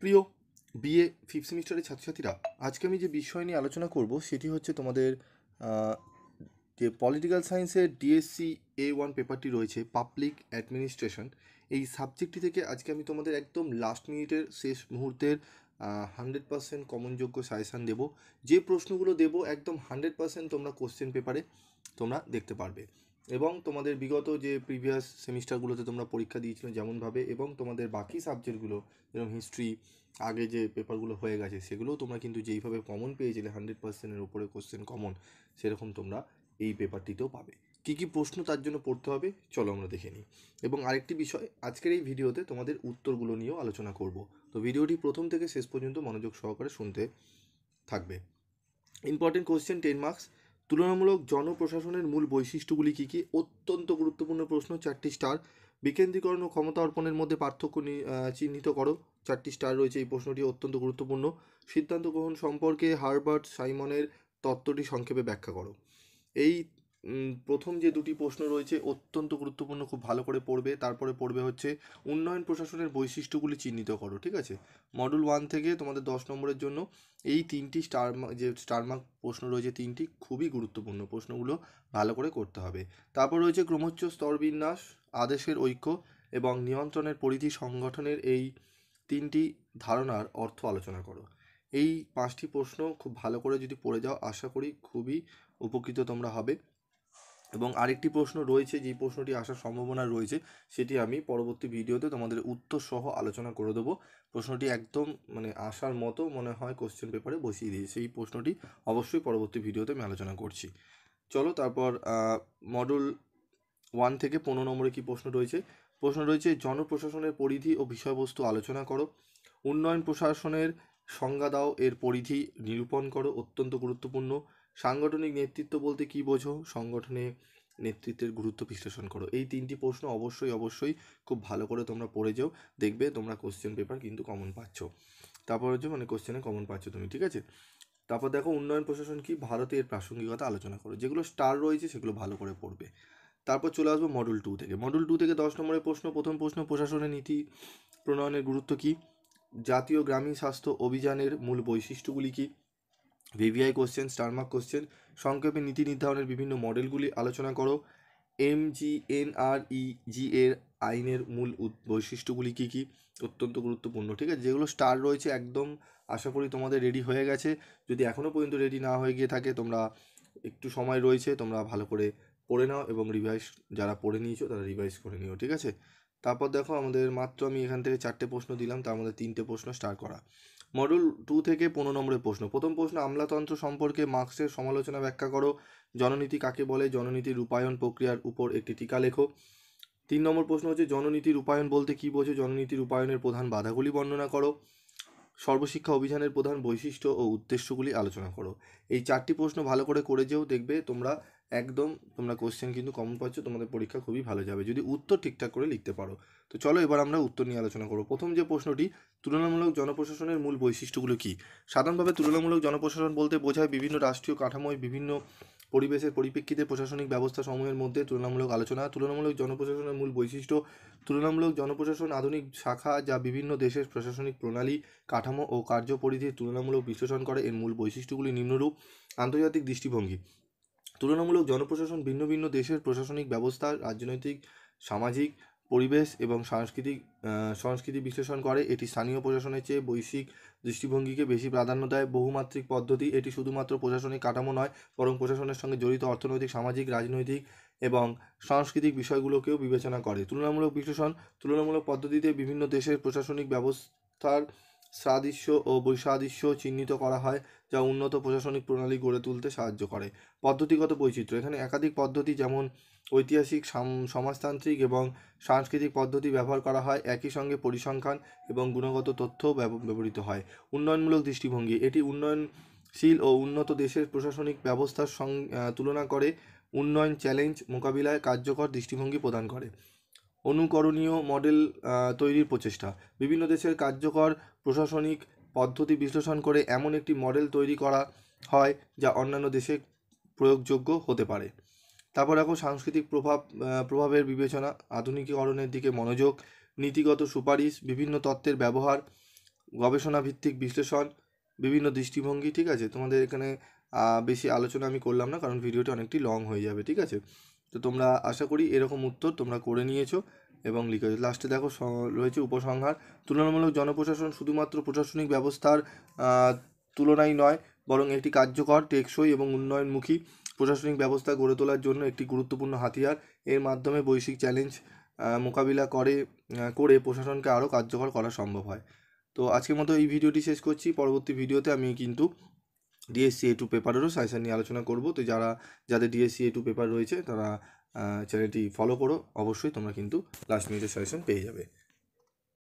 প্রিয় BA fifth সেমিস্টারের ছাত্রছাত্রীরা, আজকে আমি যে বিষয় নিয়ে আলোচনা করব সেটি হচ্ছে তোমাদের আহ, যে পলিটিক্যাল সায়েন্সের ডিএসসি A1 পেপারটি রয়েছে পাবলিক অ্যাডমিনিস্ট্রেশন। এই সাবজেক্টটি থেকে আজকে আমি তোমাদের একদম লাস্ট মিনিটের শেষ মুহূর্তের 100% কমনযোগ্য সাজেশান দেবো। যে প্রশ্নগুলো দেবো একদম 100% তোমরা কোশ্চেন পেপারে তোমরা দেখতে পারবে, এবং তোমাদের বিগত যে প্রিভিয়াস সেমিস্টারগুলোতে তোমরা পরীক্ষা দিয়েছিলে যেমনভাবে, এবং তোমাদের বাকি সাবজেক্টগুলো যেরকম হিস্ট্রি আগে যে পেপারগুলো হয়ে গেছে সেগুলোও তোমরা কিন্তু যেইভাবে কমন পেয়েছিলে 100%-এর উপরে কোশ্চেন কমন, সেরকম তোমরা এই পেপারটিতেও পাবে। কী কী প্রশ্ন তার জন্য পড়তে হবে চলো আমরা দেখে নিই। এবং আরেকটি বিষয়, আজকের এই ভিডিওতে তোমাদের উত্তরগুলো নিয়েও আলোচনা করব। তো ভিডিওটি প্রথম থেকে শেষ পর্যন্ত মনোযোগ সহকারে শুনতে থাকবে। Important question 10 marks. তুলনামূলক জনপ্রশাসনের মূল বৈশিষ্ট্যগুলি কী কী? অত্যন্ত গুরুত্বপূর্ণ প্রশ্ন, 4টি স্টার। বিকেন্দ্রীকরণ ও ক্ষমতা অর্পণের মধ্যে পার্থক্য চিহ্নিত করো, 4টি স্টার রয়েছে। এই প্রশ্নটি অত্যন্ত গুরুত্বপূর্ণ। সিদ্ধান্ত গ্রহণ সম্পর্কে হারবার্ট সাইমনের তত্ত্বটি সংক্ষেপে ব্যাখ্যা করো। এই প্রথম যে দুটি প্রশ্ন রয়েছে অত্যন্ত গুরুত্বপূর্ণ, খুব ভালো করে পড়বে। তারপরে পড়বে হচ্ছে উন্নয়ন প্রশাসনের বৈশিষ্ট্যগুলি চিহ্নিত করো। ঠিক আছে, মডুল 1 থেকে তোমাদের 10 নম্বরের জন্য এই তিনটি যে স্টার মার্ক প্রশ্ন রয়েছে, তিনটি খুবই গুরুত্বপূর্ণ প্রশ্নগুলো ভালো করে করতে হবে। তারপর রয়েছে ক্রমোচ্চ স্তরবিন্যাস, আদেশের ঐক্য এবং নিয়ন্ত্রণের পরিধি সংগঠনের এই তিনটি ধারণার অর্থ আলোচনা করো। এই 5টি প্রশ্ন খুব ভালো করে যদি পড়ে যাও আশা করি খুবই উপকৃত তোমরা হবে। এবং আরেকটি প্রশ্ন রয়েছে, যে প্রশ্নটি আসার সম্ভাবনা রয়েছে সেটি আমি পরবর্তী ভিডিওতে তোমাদের উত্তর সহ আলোচনা করে দেবো। প্রশ্নটি একদম আসার মতো মনে হয় কোশ্চেন পেপারে বসিয়ে দিয়েছে, এই প্রশ্নটি অবশ্যই পরবর্তী ভিডিওতে আমি আলোচনা করছি। চলো তারপর মডুল 1 থেকে 15 নম্বরে কী প্রশ্ন রয়েছে? প্রশ্ন রয়েছে জনপ্রশাসনের পরিধি ও বিষয়বস্তু আলোচনা করো। উন্নয়ন প্রশাসনের সংজ্ঞা দাও, এর পরিধি নিরূপণ করো, অত্যন্ত গুরুত্বপূর্ণ। সাংগঠনিক নেতৃত্ব বলতে কী বোঝো? সংগঠনে নেতৃত্বের গুরুত্ব বিশ্লেষণ করো। এই তিনটি প্রশ্ন অবশ্যই খুব ভালো করে তোমরা পড়ে যাও, দেখবে তোমরা কোশ্চেন পেপার কিন্তু কমন পাচ্ছ। তারপর হচ্ছে কোশ্চেনে কমন পাচ্ছ তুমি, ঠিক আছে। তারপর দেখো উন্নয়ন প্রশাসন কি, ভারতের প্রাসঙ্গিকতা আলোচনা করো। যেগুলো স্টার রয়েছে সেগুলো ভালো করে পড়বে। তারপর চলে আসবো মডুল 2 থেকে। মডুল 2 থেকে 10 নম্বরের প্রশ্ন। প্রথম প্রশ্ন, প্রশাসনের নীতি প্রণয়নের গুরুত্ব কী? জাতীয় গ্রামীণ স্বাস্থ্য অভিযানের মূল বৈশিষ্ট্যগুলি কী? VVI question, star mark question. সংক্ষেপে নীতি নির্ধারণের বিভিন্ন মডেলগুলি আলোচনা করো। MGNREG এর আইনের মূল বৈশিষ্ট্যগুলি কী কী? অত্যন্ত গুরুত্বপূর্ণ, ঠিক আছে। যেগুলো স্টার রয়েছে একদম আশা করি তোমাদের রেডি হয়ে গেছে। যদি এখনও পর্যন্ত রেডি না হয়ে গিয়ে থাকে, তোমরা একটু সময় রয়েছে, তোমরা ভালো করে পড়ে নাও এবং রিভাইজ, যারা পড়ে নিয়েছো তারা রিভাইজ করে নিও, ঠিক আছে। তারপর দেখো আমাদের মাত্র আমি এখান থেকে 4টে প্রশ্ন দিলাম, তার মধ্যে 3টে প্রশ্ন স্টার করা। মডুল 2 থেকে 15 নম্বরের প্রশ্ন। প্রথম প্রশ্ন, আমলাতন্ত্র সম্পর্কে মার্ক্সের সমালোচনা ব্যাখ্যা করো। জননীতি কাকে বলে? জননীতির রূপায়ণ প্রক্রিয়ার উপর একটি টিকা লেখো। 3 নম্বর প্রশ্ন হচ্ছে জননীতির রূপায়ণ বলতে কী বোঝো? জননীতির রূপায়ণের প্রধান বাধাগুলি বর্ণনা করো। সর্বশিক্ষা অভিযানের প্রধান বৈশিষ্ট্য ও উদ্দেশ্যগুলি আলোচনা করো। এই 4টি প্রশ্ন ভালো করে যেও, দেখবে তোমরা কোশ্চেন কিন্তু কমন পাচ্ছ, তোমাদের পরীক্ষা খুবই ভালো যাবে যদি উত্তর ঠিকঠাক করে লিখতে পারো। তো চলো এবার আমরা উত্তর নিয়ে আলোচনা করব। প্রথম যে প্রশ্নটি, তুলনামূলক জনপ্রশাসনের মূল বৈশিষ্ট্যগুলো কী? সাধারণভাবে তুলনামূলক জনপ্রশাসন বলতে বোঝায় বিভিন্ন রাষ্ট্রীয় কাঠামোয় বিভিন্ন পরিবেশের পরিপ্রেক্ষিতে প্রশাসনিক ব্যবস্থা সমূহের মধ্যে তুলনামূলক আলোচনা। তুলনামূলক জনপ্রশাসনের মূল বৈশিষ্ট্য। তুলনামূলক জনপ্রশাসন আধুনিক শাখা যা বিভিন্ন দেশের প্রশাসনিক প্রণালী, কাঠামো ও কার্যপরিধির তুলনামূলক বিশ্লেষণ করে। এর মূল বৈশিষ্ট্যগুলি নিম্নরূপ। আন্তর্জাতিক দৃষ্টিভঙ্গি। তুলনামূলক জনপ্রশাসন ভিন্ন ভিন্ন দেশের প্রশাসনিক ব্যবস্থা, রাজনৈতিক, সামাজিক, পরিবেশ এবং সংস্কৃতি বিশ্লেষণ করে। এটি স্থানীয় প্রশাসনের চেয়ে বৈশ্বিক দৃষ্টিভঙ্গিকে বেশি প্রাধান্য দেয়। বহুমাত্রিক পদ্ধতি। এটি শুধুমাত্র প্রশাসনিক কাঠামো নয়, বরং প্রশাসনের সঙ্গে জড়িত অর্থনৈতিক, সামাজিক, রাজনৈতিক এবং সাংস্কৃতিক বিষয়গুলোকেও বিবেচনা করে। তুলনামূলক বিশ্লেষণ। তুলনামূলক পদ্ধতিতে বিভিন্ন দেশের প্রশাসনিক ব্যবস্থার সাদৃশ্য ও বৈসাদৃশ্য চিহ্নিত করা হয়, যা উন্নত প্রশাসনিক প্রণালী গড়ে তুলতে সাহায্য করে। পদ্ধতিগত বৈচিত্র্য। এখানে একাধিক পদ্ধতি যেমন ঐতিহাসিক, সমাজতান্ত্রিক এবং সাংস্কৃতিক পদ্ধতি ব্যবহার করা হয়। একই সঙ্গে পরিসংখ্যান এবং গুণগত তথ্য ব্যবহৃত হয়। উন্নয়নমূলক দৃষ্টিভঙ্গি। এটি উন্নয়নশীল ও উন্নত দেশের প্রশাসনিক ব্যবস্থার তুলনা করে উন্নয়ন চ্যালেঞ্জ মোকাবিলায় কার্যকর দৃষ্টিভঙ্গি প্রদান করে। অনুকরণীয় মডেল তৈরির প্রচেষ্টা। বিভিন্ন দেশের কার্যকর প্রশাসনিক পদ্ধতি বিশ্লেষণ করে এমন একটি মডেল তৈরি করা হয় যা অন্যান্য দেশে প্রয়োগযোগ্য হতে পারে। তারপর দেখো সাংস্কৃতিক প্রভাবের বিবেচনা। আধুনিকীকরণের দিকে মনোযোগ। নীতিগত সুপারিশ। বিভিন্ন তত্ত্বের ব্যবহার। গবেষণা ভিত্তিক বিশ্লেষণ, বিভিন্ন দৃষ্টিভঙ্গি, ঠিক আছে। তোমাদের এখানে বেশি আলোচনা আমি করলাম না, কারণ ভিডিওটা অনেকটি লং হয়ে যাবে, ঠিক আছে। তো তোমরা আশা করি এরকম উত্তর তোমরা করে নিয়েছো এবং লিখেছো। লাস্টে দেখো রয়েছে উপসংহার। তুলনামূলক জনপ্রশাসন শুধুমাত্র প্রশাসনিক ব্যবস্থার তুলনায় নয়, বরং একটি কার্যকর, টেকসই এবং উন্নয়নমুখী প্রশাসনিক ব্যবস্থা গড়ে তোলার জন্য একটি গুরুত্বপূর্ণ হাতিয়ার। এর মাধ্যমে বৈশ্বিক চ্যালেঞ্জ মোকাবিলা করে প্রশাসনকে আরও কার্যকর করা সম্ভব হয়। তো আজকের মতো এই ভিডিওটি শেষ করছি। পরবর্তী ভিডিওতে আমি কিন্তু ডিএসসি A2 পেপারেরও সাজেশন নিয়ে আলোচনা করব। তো যাদের ডিএসসি A2 পেপার রয়েছে তারা চ্যানেলটি ফলো করো, অবশ্যই তোমরা কিন্তু লাস্ট মিনিটের সাজেশন পেয়ে যাবে।